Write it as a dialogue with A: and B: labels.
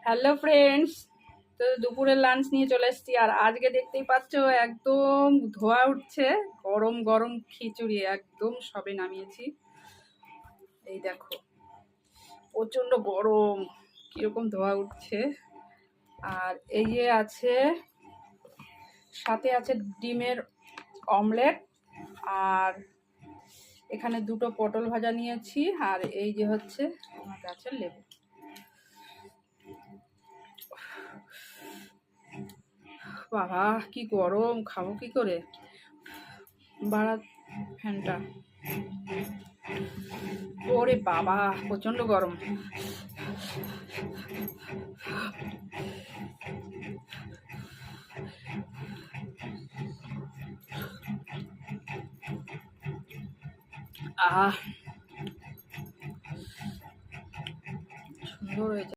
A: Hello friends, তো দুপুরের lunch নিয়ে চলে এসেছি। আর আজকে দেখতেই পাচ্ছ একদম ধোয়া উঠছে, গরম গরম খিচুড়ি একদম সবে নামিয়েছি। এই দেখো প্রচণ্ড গরম, কীরকম ধোয়া উঠছে। আর এই যে আছে, সাথে আছে ডিমের অমলেট, আর এখানে দুটো পটল ভাজা নিয়েছি, আর এই যে হচ্ছে আমার গাছের লেবু। বাবা কি গরম, খাবো কি করে, বাড়া ফ্যানটা। ওরে বাবা প্রচন্ড গরম।